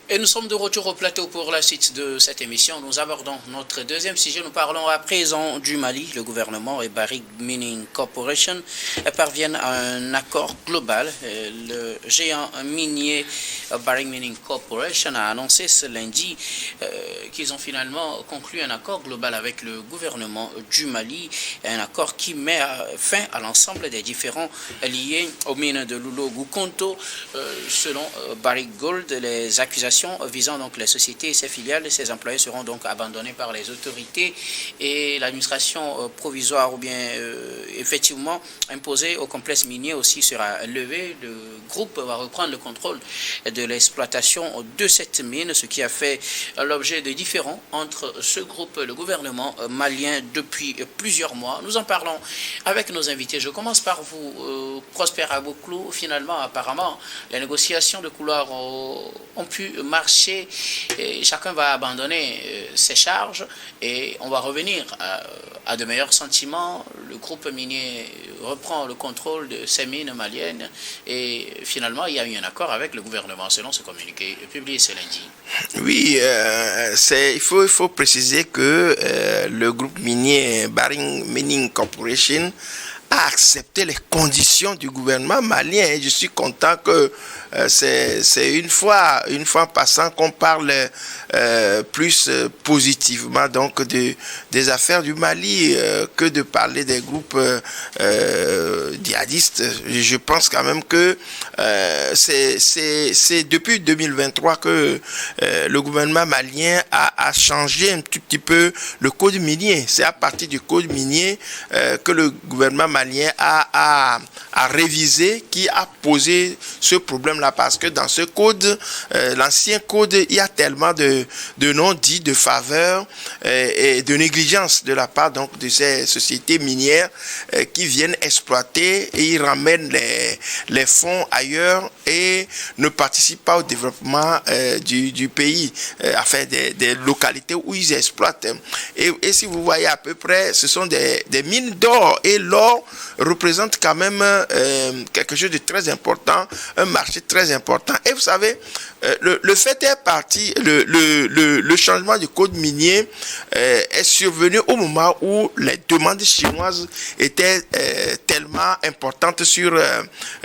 Et nous sommes de retour au plateau pour la suite de cette émission. Nous abordons notre deuxième sujet. Nous parlons à présent du Mali. Le gouvernement et Barrick Mining Corporation parviennent à un accord global. Le géant minier Barrick Mining Corporation a annoncé ce lundi qu'ils ont finalement conclu un accord global avec le gouvernement du Mali. Un accord qui met fin à l'ensemble des différends liés aux mines de Loulo-Goukonto. Selon Barrick Gold, les accusations visant donc les sociétés et ses filiales et ses employés seront donc abandonnés par les autorités et l'administration provisoire ou bien effectivement imposée au complexe minier aussi sera levée. Le groupe va reprendre le contrôle de l'exploitation de cette mine, ce qui a fait l'objet de différends entre ce groupe et le gouvernement malien depuis plusieurs mois. Nous en parlons avec nos invités. Je commence par vous, Prosper Abouklou. Finalement, apparemment, les négociations de couloir ont pu marcher et chacun va abandonner ses charges et on va revenir à de meilleurs sentiments. Le groupe minier reprend le contrôle de ces mines maliennes et finalement il y a eu un accord avec le gouvernement selon ce communiqué publié ce lundi. Oui, il faut préciser que le groupe minier Barrick Mining Corporation a accepté les conditions du gouvernement malien et je suis content que c'est une fois passant qu'on parle plus positivement donc des affaires du Mali que de parler des groupes djihadistes. Je pense quand même que c'est depuis 2023 que le gouvernement malien a changé un tout petit peu le code minier. C'est à partir du code minier que le gouvernement malien a révisé, qui a posé ce problème-là, parce que dans ce code, l'ancien code, il y a tellement de non-dits, de faveurs et de négligence de la part donc de ces sociétés minières qui viennent exploiter et ils ramènent les fonds ailleurs et ne participent pas au développement du pays, enfin des localités où ils exploitent. Et si vous voyez à peu près, ce sont des mines d'or et l'or représente quand même quelque chose de très important, un marché très important. Et vous savez, le fait est parti, le changement du code minier est survenu au moment où les demandes chinoises étaient tellement importantes sur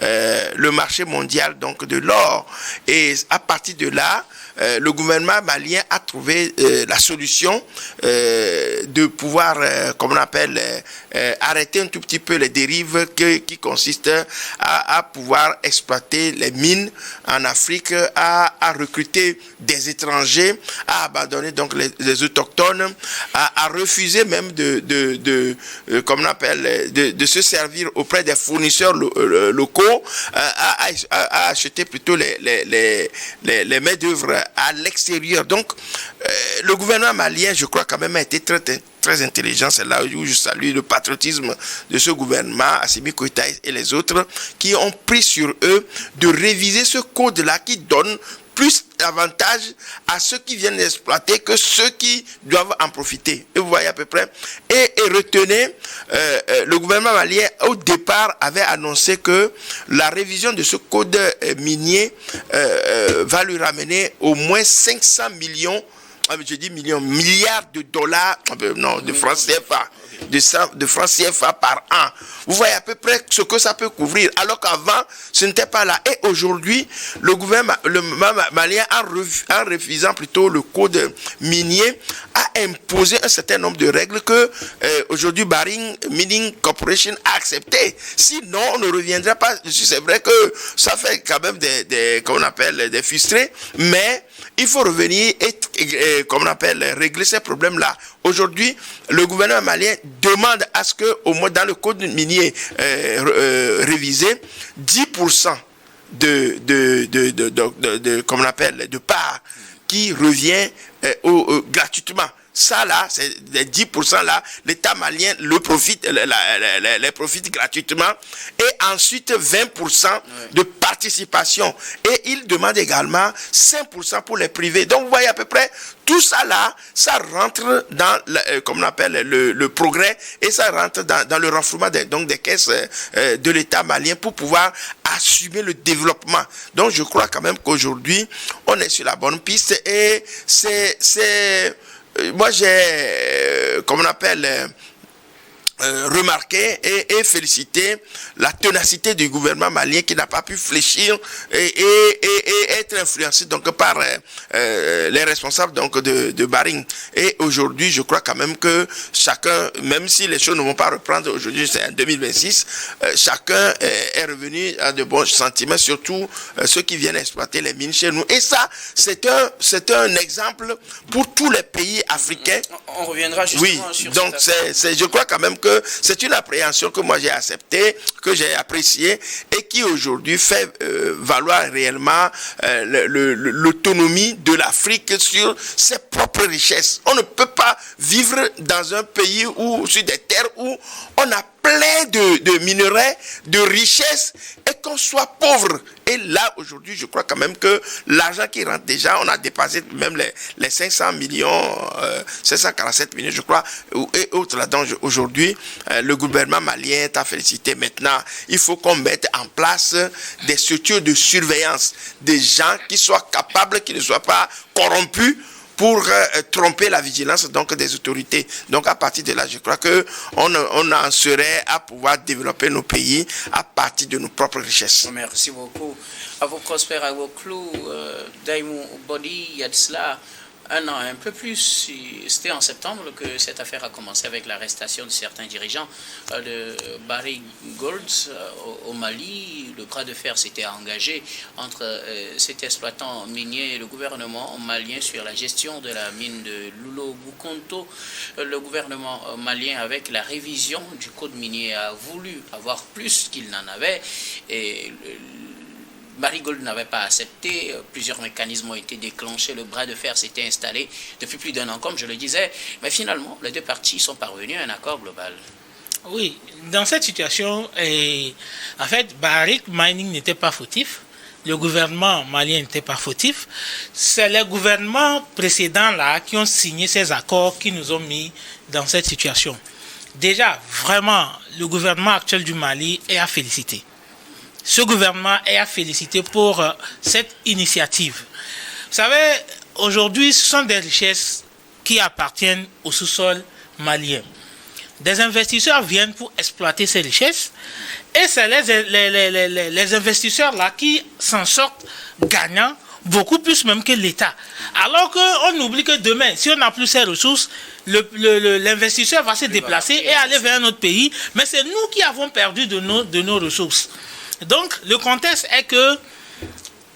le marché mondial donc de l'or. Et à partir de là, le gouvernement malien a trouvé la solution de pouvoir, comme on appelle, arrêter un tout petit peu les dérives qui consistent à pouvoir exploiter les mines en Afrique, à recruter des étrangers, à abandonner donc les autochtones, à refuser même comme on appelle, de se servir auprès des fournisseurs locaux, à acheter plutôt les main-d'œuvre à l'extérieur. Donc, le gouvernement malien, je crois quand même, a été très intelligent. C'est là où je salue le patriotisme de ce gouvernement, Assimi Goïta et les autres, qui ont pris sur eux de réviser ce code-là qui donne plus d'avantages à ceux qui viennent exploiter que ceux qui doivent en profiter. Et vous voyez à peu près. Et retenez, le gouvernement malien, au départ, avait annoncé que la révision de ce code minier va lui ramener au moins 500 millions, je dis milliards de dollars, non, de francs CFA. De francs CFA par an. Vous voyez à peu près ce que ça peut couvrir, alors qu'avant, ce n'était pas là. Et aujourd'hui, le gouvernement malien, en refusant plutôt le code minier, a imposé un certain nombre de règles que aujourd'hui Barrick Mining Corporation a accepté. Sinon, on ne reviendra pas dessus. C'est vrai que ça fait quand même comme on appelle, des frustrés, mais il faut revenir et comme on appelle, régler ces problèmes-là. Aujourd'hui, le gouvernement malien demande à ce que, au moins dans le code minier révisé, 10% comme on appelle, de part qui revient gratuitement. ça là, c'est les 10% là, l'État malien le profite, les profite gratuitement. Et ensuite 20% de participation. Et il demande également 5% pour les privés. Donc vous voyez à peu près, tout ça là, ça rentre dans, comme on appelle, le progrès, et ça rentre dans le renflouement des caisses de l'État malien pour pouvoir assumer le développement. Donc je crois quand même qu'aujourd'hui, on est sur la bonne piste, et moi j'ai, comme on appelle, remarquer et féliciter la ténacité du gouvernement malien qui n'a pas pu fléchir et être influencé donc par les responsables donc de Barring. Et aujourd'hui, je crois quand même que chacun, même si les choses ne vont pas reprendre aujourd'hui, c'est en 2026, chacun est revenu à de bons sentiments, surtout ceux qui viennent exploiter les mines chez nous. Et ça, c'est un exemple pour tous les pays africains. On reviendra justement sur donc je crois quand même que c'est une appréhension que moi j'ai acceptée, que j'ai appréciée, et qui aujourd'hui fait valoir réellement l'autonomie de l'Afrique sur ses propres richesses. On ne peut pas vivre dans un pays ou sur des terres où on a plein de minerais, de richesses, et qu'on soit pauvre. Et là, aujourd'hui, je crois quand même que l'argent qui rentre déjà, on a dépassé même les 500 millions, 547 millions, je crois, et autres là-dedans. Aujourd'hui, le gouvernement malien est à féliciter. Maintenant, il faut qu'on mette en place des structures de surveillance, des gens qui soient capables, qui ne soient pas corrompus, pour tromper la vigilance donc des autorités. Donc à partir de là, je crois que on en serait à pouvoir développer nos pays à partir de nos propres richesses. Merci beaucoup. À vous Prosper Agoclou, Daimou Bodi, il y a de cela un an, un peu plus, c'était en septembre que cette affaire a commencé avec l'arrestation de certains dirigeants de Barrick Gold au Mali. Le bras de fer s'était engagé entre cet exploitant minier et le gouvernement malien sur la gestion de la mine de Loulo-Boukonto. Le gouvernement malien, avec la révision du code minier, a voulu avoir plus qu'il n'en avait, et Barrick Gold n'avait pas accepté, plusieurs mécanismes ont été déclenchés, le bras de fer s'était installé depuis plus d'un an, comme je le disais, mais finalement, les deux parties sont parvenues à un accord global. Oui, dans cette situation, en fait, Barrick Mining n'était pas fautif, le gouvernement malien n'était pas fautif, c'est les gouvernements précédents là qui ont signé ces accords qui nous ont mis dans cette situation. Déjà, vraiment, le gouvernement actuel du Mali est à féliciter. Ce gouvernement est à féliciter pour cette initiative. Vous savez, aujourd'hui, ce sont des richesses qui appartiennent au sous-sol malien. Des investisseurs viennent pour exploiter ces richesses, et c'est les investisseurs là qui s'en sortent gagnants, beaucoup plus même que l'État. Alors qu'on oublie que demain, si on n'a plus ces ressources, l'investisseur va se déplacer et aller vers un autre pays, mais c'est nous qui avons perdu de nos ressources. Donc, le contexte est que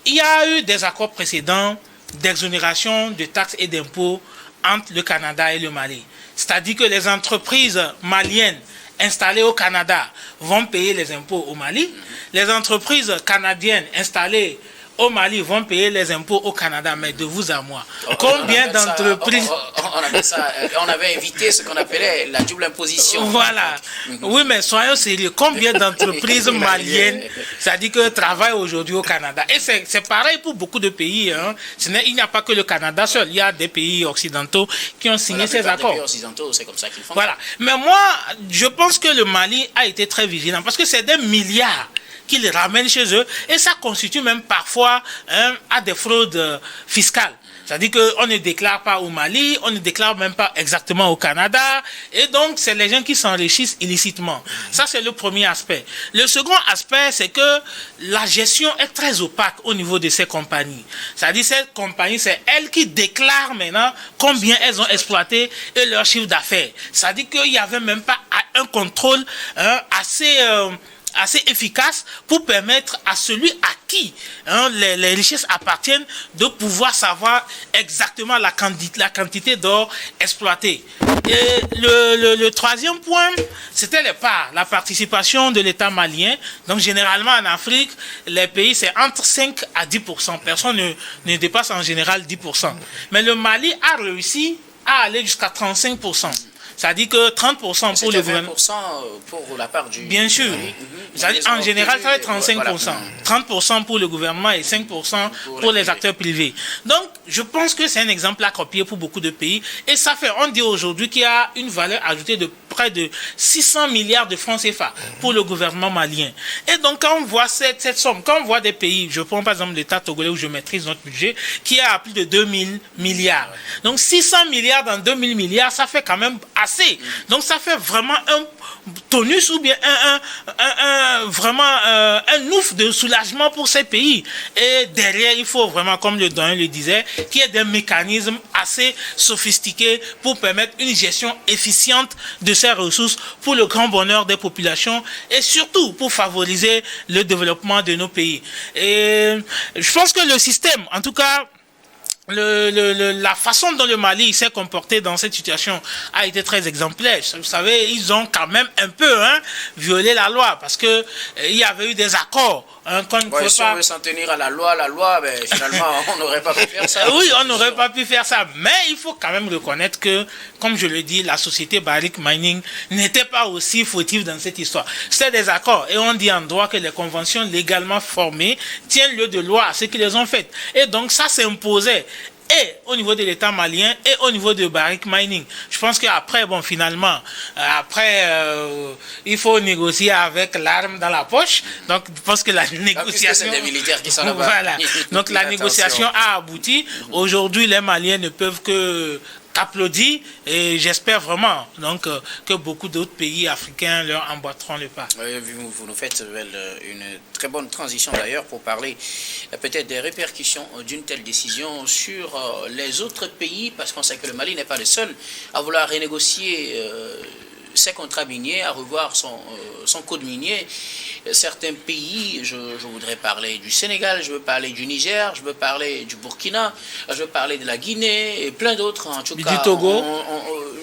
il y a eu des accords précédents d'exonération de taxes et d'impôts entre le Canada et le Mali. C'est-à-dire que les entreprises maliennes installées au Canada vont payer les impôts au Mali. Les entreprises canadiennes installées au Mali vont payer les impôts au Canada, mais de vous à moi. Combien d'entreprises... On avait évité ce qu'on appelait la double imposition. Voilà. Oui, mais soyons sérieux. Combien d'entreprises maliennes, c'est-à-dire que travaillent aujourd'hui au Canada? Et c'est pareil pour beaucoup de pays. Hein. Il n'y a pas que le Canada seul. Il y a des pays occidentaux qui ont signé ces accords. Les pays occidentaux, c'est comme ça qu'ils font. Voilà. Mais moi, je pense que le Mali a été très vigilant parce que c'est des milliards qu'ils ramènent chez eux, et ça constitue même parfois à des fraudes fiscales. C'est-à-dire qu'on ne déclare pas au Mali, on ne déclare même pas exactement au Canada, et donc c'est les gens qui s'enrichissent illicitement. Ça, c'est le premier aspect. Le second aspect, c'est que la gestion est très opaque au niveau de ces compagnies. C'est-à-dire ces compagnies, c'est elles qui déclarent maintenant combien elles ont exploité et leur chiffre d'affaires. C'est-à-dire qu'il n'y avait même pas un contrôle assez efficace pour permettre à celui à qui les richesses appartiennent de pouvoir savoir exactement la quantité d'or exploitée. Et le troisième point, c'était les parts, la participation de l'État malien. Donc généralement en Afrique, les pays, c'est entre 5 à 10%. Personne ne dépasse en général 10%. Mais le Mali a réussi à aller jusqu'à 35%. C'est-à-dire que 30% pour le gouvernement. 20% pour la part du... Bien sûr. En général, ça va être 35%. Voilà. 30% pour le gouvernement et 5% pour les acteurs privés. Donc, je pense que c'est un exemple à copier pour beaucoup de pays. Et ça fait, on dit aujourd'hui qu'il y a une valeur ajoutée de près de 600 milliards de francs CFA pour le gouvernement malien. Et donc, quand on voit cette somme, quand on voit des pays, je prends par exemple l'État togolais où je maîtrise notre budget, qui est à plus de 2000 milliards. Donc, 600 milliards dans 2000 milliards, ça fait quand même assez. Donc, ça fait vraiment un tonus ou bien un ouf de soulagement pour ces pays. Et derrière, il faut vraiment, comme le doyen le disait, qu'il y ait des mécanismes assez sophistiqués pour permettre une gestion efficiente de ces ressources pour le grand bonheur des populations et surtout pour favoriser le développement de nos pays. Et je pense que le système, en tout cas, la façon dont le Mali s'est comporté dans cette situation a été très exemplaire. Vous savez, ils ont quand même un peu violé la loi parce que il y avait eu des accords. Qu'on ne peut si pas... on veut s'en tenir à la loi, ben, finalement, on n'aurait pas pu faire ça. Oui, on n'aurait pas pu faire ça. Mais il faut quand même reconnaître que, comme je le dis, la société Barrick Mining n'était pas aussi fautive dans cette histoire. C'était des accords. Et on dit en droit que les conventions légalement formées tiennent lieu de loi à ce qu'ils les ont faites. Et donc, ça s'imposait. Et au niveau de l'État malien et au niveau de Barrick Mining. Je pense qu'après, bon, finalement, il faut négocier avec l'arme dans la poche. Donc, je pense que la négociation... C'est des militaires qui sont là-bas. Voilà. Donc, la négociation a abouti. Aujourd'hui, les Maliens ne peuvent que applaudi et j'espère vraiment donc que beaucoup d'autres pays africains leur emboîteront le pas. Vous nous faites une très bonne transition d'ailleurs pour parler peut-être des répercussions d'une telle décision sur les autres pays, parce qu'on sait que le Mali n'est pas le seul à vouloir renégocier ses contrats miniers, à revoir son code minier. Certains pays, je voudrais parler du Sénégal, je veux parler du Niger, je veux parler du Burkina, je veux parler de la Guinée et plein d'autres en tout cas. Du Togo.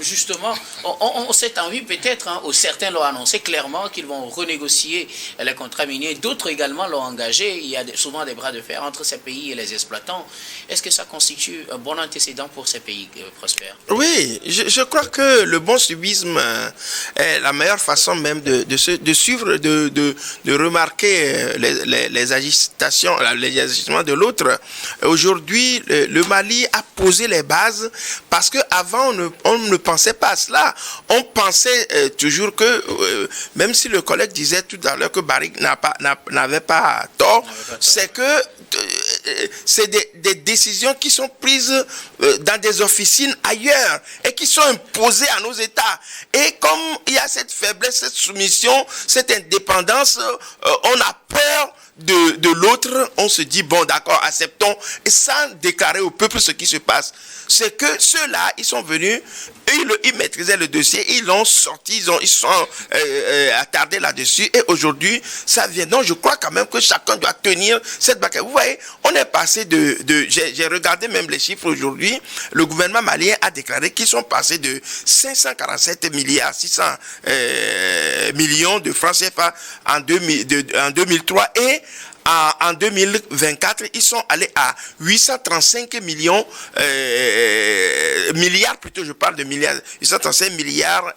Justement, on s'est envie peut-être, ou certains l'ont annoncé clairement qu'ils vont renégocier les contrats miniers, d'autres également l'ont engagé. Il y a souvent des bras de fer entre ces pays et les exploitants. Est-ce que ça constitue un bon antécédent pour ces pays, Prosper? Oui, je crois que le bon civisme est la meilleure façon même de suivre, de remarquer les agitations, les agissements de l'autre. Aujourd'hui, le Mali a posé les bases parce qu'avant, on ne pensait pas à cela. On pensait toujours que, même si le collègue disait tout à l'heure que Barrick n'avait pas tort, c'est que c'est des décisions qui sont prises dans des officines ailleurs et qui sont imposées à nos États. Et comme il y a cette faiblesse, cette soumission, cette indépendance, on a peur de l'autre, on se dit, bon d'accord, acceptons, et sans déclarer au peuple ce qui se passe. C'est que ceux-là, ils sont venus, ils maîtrisaient le dossier, ils l'ont sorti, ils sont attardés là-dessus, et aujourd'hui, ça vient. Donc je crois quand même que chacun doit tenir cette baguette. Vous voyez, on est passé j'ai regardé même les chiffres aujourd'hui, le gouvernement malien a déclaré qu'ils sont passés de 547 milliards 600 millions de francs CFA en 2003 et en 2024, ils sont allés à 835 milliards plutôt, je parle de milliards, 835 milliards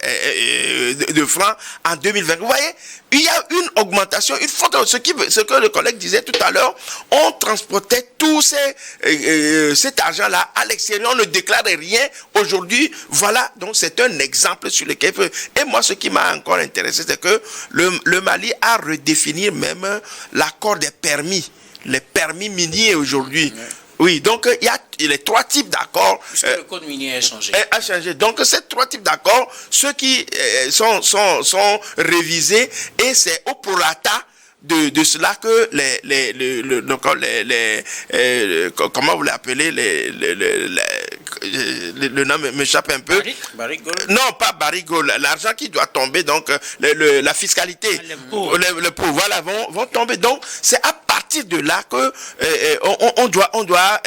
de francs en 2020. Vous voyez, il y a une augmentation, une faute, ce que le collègue disait tout à l'heure, on transportait tout cet argent-là à l'extérieur, on ne déclarait rien. Aujourd'hui, voilà, donc c'est un exemple sur lequel... Et moi, ce qui m'a encore intéressé, c'est que le Mali a redéfini même l'accord des permis, les permis miniers aujourd'hui. Ouais. Oui, donc il y a les trois types d'accords. Le code minier a changé. A changé. Donc ces trois types d'accords, ceux qui sont révisés, et c'est au prorata de cela que comment vous l'appelez, le nom m'échappe un peu. Barrick Gold? Non, pas Barrick Gold. L'argent qui doit tomber, donc la fiscalité, les pots, voilà, vont tomber. Donc c'est à partir de là que on doit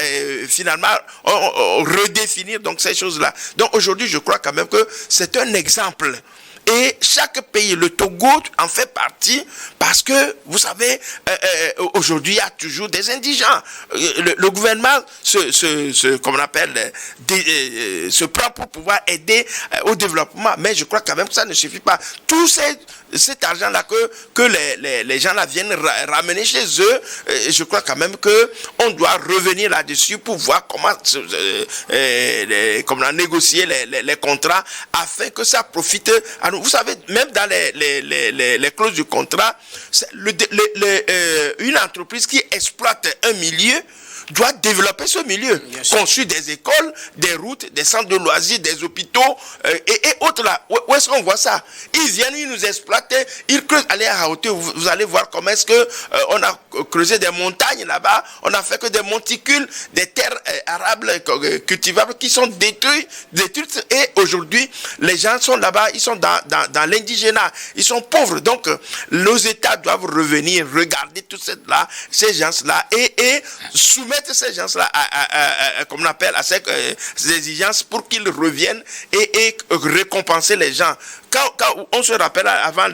finalement redéfinir donc ces choses-là. Donc aujourd'hui, je crois quand même que c'est un exemple Et chaque pays, le Togo en fait partie, parce que, vous savez, aujourd'hui, il y a toujours des indigents. Le gouvernement comme on appelle, se prend pour pouvoir aider au développement. Mais je crois quand même que ça ne suffit pas. Tout cet argent-là que les gens là viennent ramener chez eux, je crois quand même que on doit revenir là-dessus pour voir comment négocier les contrats afin que ça profite à nous. Vous savez, même dans les clauses du contrat, une entreprise qui exploite un milieu doit développer ce milieu, construire des écoles, des routes, des centres de loisirs, des hôpitaux et autres là. Où est-ce qu'on voit ça? Ils viennent, ils nous exploitent, ils creusent. Allez à hauteur, vous allez voir comment est-ce que on a creusé des montagnes là-bas, on a fait que des monticules, des terres arables cultivables qui sont détruites et aujourd'hui les gens sont là-bas, ils sont dans l'indigénat, ils sont pauvres. Donc nos États doivent revenir, regarder tout là, ces gens-là et soumettre ces gens-là comme on appelle, à ces exigences pour qu'ils reviennent et récompenser les gens. Quand on se rappelle avant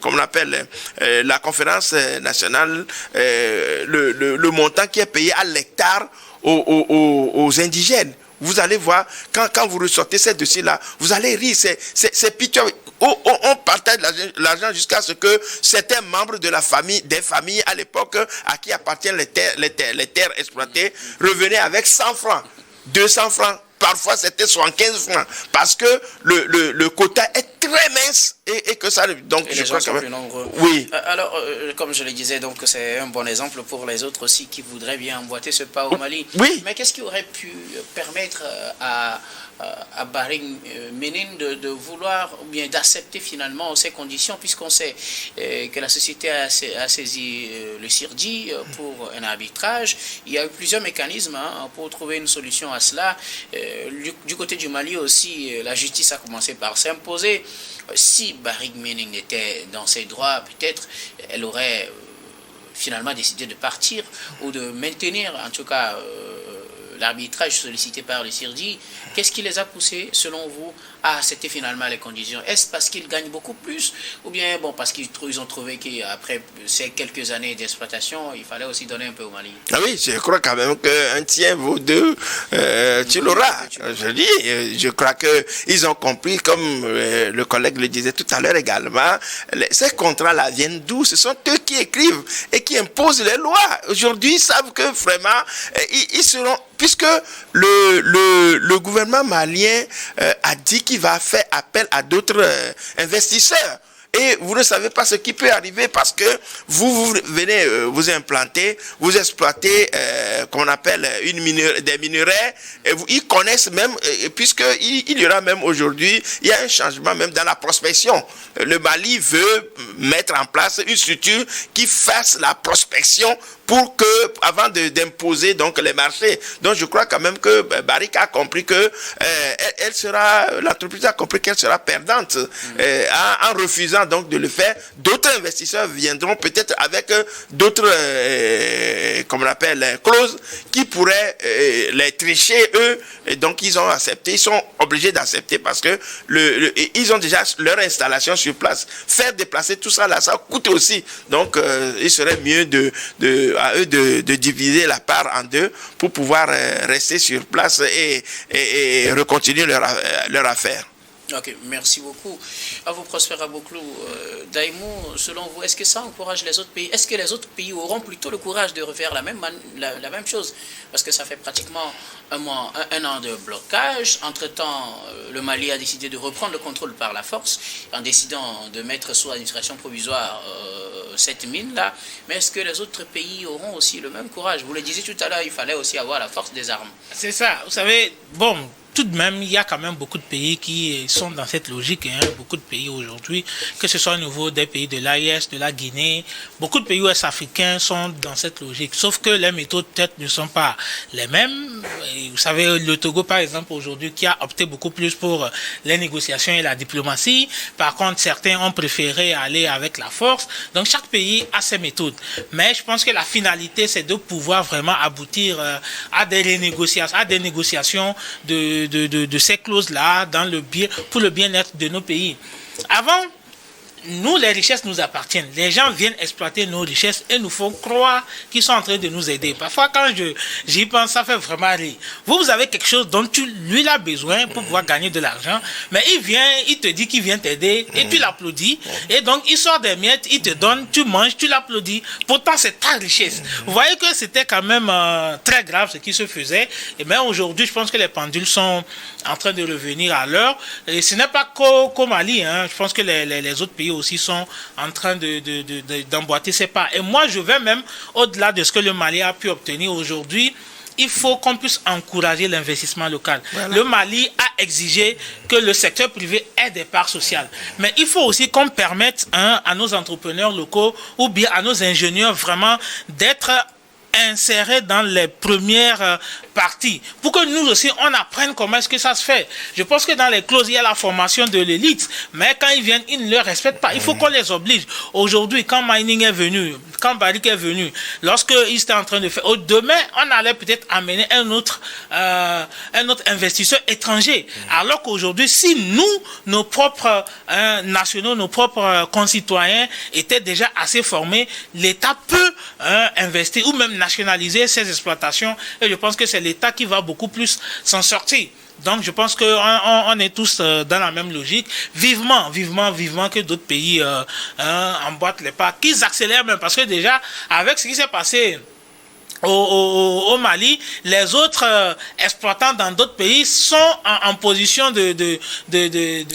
comme on appelle, la conférence nationale, le montant qui est payé à l'hectare aux indigènes. Vous allez voir, quand vous ressortez ces dossiers-là, vous allez rire, c'est pitoyable. On partage l'argent jusqu'à ce que certains membres de la famille, des familles à l'époque à qui appartiennent les terres exploitées, revenaient avec 100 francs, 200 francs. Parfois, c'était 75 francs. Parce que le quota est très mince et que ça... Donc, et je crois sont plus nombreux. Oui. Alors, comme je le disais, donc c'est un bon exemple pour les autres aussi qui voudraient bien emboîter ce pas au Mali. Oui. Mais qu'est-ce qui aurait pu permettre à Barrick Ménine de vouloir ou bien d'accepter finalement ces conditions, puisqu'on sait que la société a saisi le CIRDI pour un arbitrage. Il y a eu plusieurs mécanismes pour trouver une solution à cela. Du côté du Mali aussi, la justice a commencé par s'imposer. Si Barrick Ménine était dans ses droits, peut-être elle aurait finalement décidé de partir ou de maintenir en tout cas l'arbitrage sollicité par le CIRDI. Qu'est-ce qui les a poussés, selon vous, à accepter finalement les conditions? Est-ce parce qu'ils gagnent beaucoup plus ou bien parce qu'ils ont trouvé qu'après ces quelques années d'exploitation, il fallait aussi donner un peu au Mali? Ah oui, je crois quand même qu'un tien vaut deux, tu l'auras. Je crois qu'ils ont compris, comme le collègue le disait tout à l'heure également, ces contrats-là viennent d'où? Ce sont eux qui écrivent et qui imposent les lois. Aujourd'hui, ils savent que vraiment, ils seront... Puisque le gouvernement malien a dit qu'il va faire appel à d'autres investisseurs. Et vous ne savez pas ce qui peut arriver parce que vous venez vous implanter, vous exploitez, qu'on appelle des minerais, et ils connaissent même, puisqu'il y aura même aujourd'hui, il y a un changement même dans la prospection. Le Mali veut mettre en place une structure qui fasse la prospection pour que, avant d'imposer donc les marchés. Donc je crois quand même que Barrick a compris que l'entreprise a compris qu'elle sera perdante en refusant donc de le faire. D'autres investisseurs viendront peut-être avec d'autres, comme on appelle, clauses qui pourraient les tricher eux. Et donc ils ont accepté, ils sont obligés d'accepter parce que ils ont déjà leur installation sur place. Faire déplacer tout ça là, ça coûte aussi. Donc il serait mieux à eux de diviser la part en deux pour pouvoir rester sur place et recontinuer leur affaire. Ok, merci beaucoup. À vous, Prosper Abouklou. Daïmou, selon vous, est-ce que ça encourage les autres pays? Est-ce que les autres pays auront plutôt le courage de refaire la même chose? Parce que ça fait pratiquement un an de blocage. Entre-temps, le Mali a décidé de reprendre le contrôle par la force en décidant de mettre sous administration provisoire cette mine-là. Mais est-ce que les autres pays auront aussi le même courage? Vous le disiez tout à l'heure, il fallait aussi avoir la force des armes. C'est ça. Vous savez, tout de même, il y a quand même beaucoup de pays qui sont dans cette logique. Beaucoup de pays aujourd'hui, que ce soit au niveau des pays de l'AES, de la Guinée, beaucoup de pays ouest-africains sont dans cette logique. Sauf que les méthodes peut-être ne sont pas les mêmes. Et vous savez, le Togo, par exemple, aujourd'hui, qui a opté beaucoup plus pour les négociations et la diplomatie. Par contre, certains ont préféré aller avec la force. Donc, chaque pays a ses méthodes. Mais je pense que la finalité, c'est de pouvoir vraiment aboutir à des renégociations, à des négociations de ces clauses-là pour le bien-être de nos pays. avant, nous, les richesses nous appartiennent. Les gens viennent exploiter nos richesses et nous font croire qu'ils sont en train de nous aider. Parfois, quand j'y pense, ça fait vraiment rire. Vous avez quelque chose dont lui a besoin pour pouvoir gagner de l'argent, mais il vient, il te dit qu'il vient t'aider et tu l'applaudis. Et donc, il sort des miettes, il te donne, tu manges, tu l'applaudis. Pourtant, c'est ta richesse. Vous voyez que c'était quand même très grave ce qui se faisait. Et bien aujourd'hui, je pense que les pendules sont en train de revenir à l'heure. Et ce n'est pas qu'au Mali. Hein. Je pense que les autres pays aussi sont en train d'emboîter ses pas. Et moi, je vais même au-delà de ce que le Mali a pu obtenir aujourd'hui. Il faut qu'on puisse encourager l'investissement local. Voilà. Le Mali a exigé que le secteur privé ait des parts sociales. Mais il faut aussi qu'on permette à nos entrepreneurs locaux ou bien à nos ingénieurs vraiment d'être insérés dans les premières parties pour que nous aussi on apprenne comment est-ce que ça se fait. Je pense que dans les clauses il y a la formation de l'élite, mais quand ils viennent ils ne le respectent pas. Il faut qu'on les oblige. Aujourd'hui, quand Mining est venu, quand Barrick est venu, lorsque ils étaient en train de faire, demain on allait peut-être amener un autre investisseur étranger. Alors qu'aujourd'hui, si nous, nos propres nationaux, nos propres concitoyens étaient déjà assez formés, l'État peut investir ou même nationaliser ces exploitations, et je pense que c'est l'État qui va beaucoup plus s'en sortir. Donc je pense qu'on est tous dans la même logique. Vivement que d'autres pays emboîtent les pas, qu'ils accélèrent même, parce que déjà, avec ce qui s'est passé au Mali, les autres exploitants dans d'autres pays sont en position de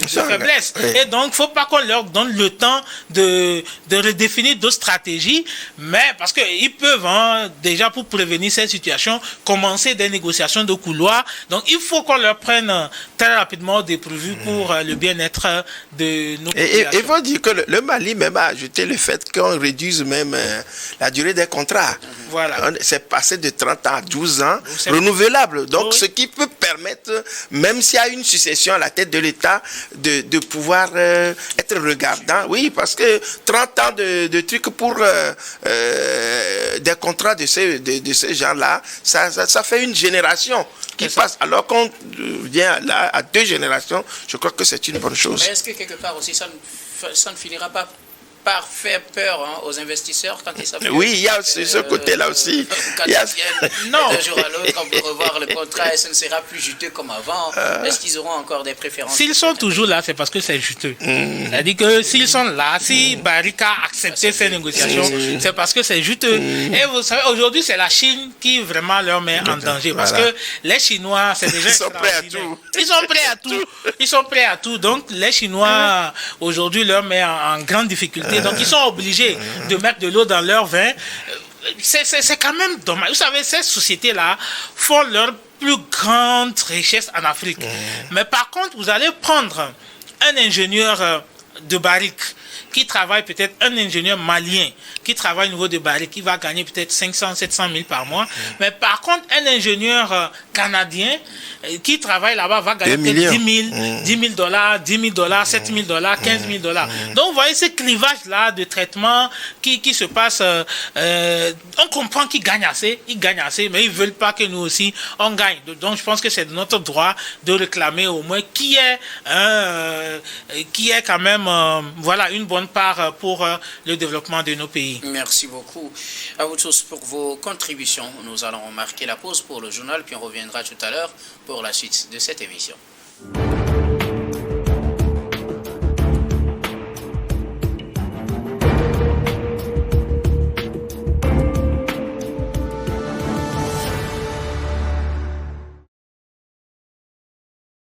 faiblesse. Oui. Et donc, il ne faut pas qu'on leur donne le temps de redéfinir d'autres stratégies, mais parce qu'ils peuvent, déjà pour prévenir cette situation, commencer des négociations de couloir. Donc, il faut qu'on leur prenne très rapidement au dépourvu pour le bien-être de nos populations. Et faut dire que le Mali même a ajouté le fait qu'on réduise même la durée des contrats. Voilà. C'est passé de 30 ans à 12 ans, renouvelable. Donc, ce qui peut permettre, même s'il y a une succession à la tête de l'État, de pouvoir être regardant. Oui, parce que 30 ans de trucs pour des contrats de ces gens-là, ça fait une génération qui passe. Alors qu'on vient là à 2 générations, je crois que c'est une bonne chose. Mais est-ce que quelque part aussi, ça ne finira pas par faire peur aux investisseurs quand ils s'appellent? Oui, il y a ce côté-là aussi. Quand ils viennent d'un jour à l'autre, quand vous revoir le contrat, ce ne sera plus juteux comme avant. Est-ce qu'ils auront encore des préférences? S'ils sont toujours là, c'est parce que c'est juteux. C'est-à-dire que s'ils sont là, si Barrick a accepté ces négociations, c'est parce que c'est juteux. Et vous savez, aujourd'hui, c'est la Chine qui vraiment leur met en danger. Parce que les Chinois, c'est déjà... Ils sont prêts à tout. Ils sont prêts à tout. Ils sont prêts à tout. Donc, les Chinois, aujourd'hui, leur met en grande difficulté. Donc, ils sont obligés de mettre de l'eau dans leur vin. C'est quand même dommage. Vous savez, ces sociétés-là font leur plus grande richesse en Afrique. Mais par contre, vous allez prendre un ingénieur de Barrick qui travaille peut-être, un ingénieur malien qui travaille au niveau de Barrick, qui va gagner peut-être 500, 700 000 par mois. Mais par contre, un ingénieur canadien qui travaille là-bas va gagner peut-être 10 000 dollars, 10 000 dollars, 7 000 dollars, 15 000 dollars. Donc, vous voyez ce clivage-là de traitement qui se passe. On comprend qu'ils gagnent assez, mais ils ne veulent pas que nous aussi, on gagne. Donc, je pense que c'est de notre droit de réclamer au moins qui est quand même voilà, une bonne part pour le développement de nos pays. Merci beaucoup à vous tous pour vos contributions. Nous allons marquer la pause pour le journal, puis on reviendra tout à l'heure pour la suite de cette émission.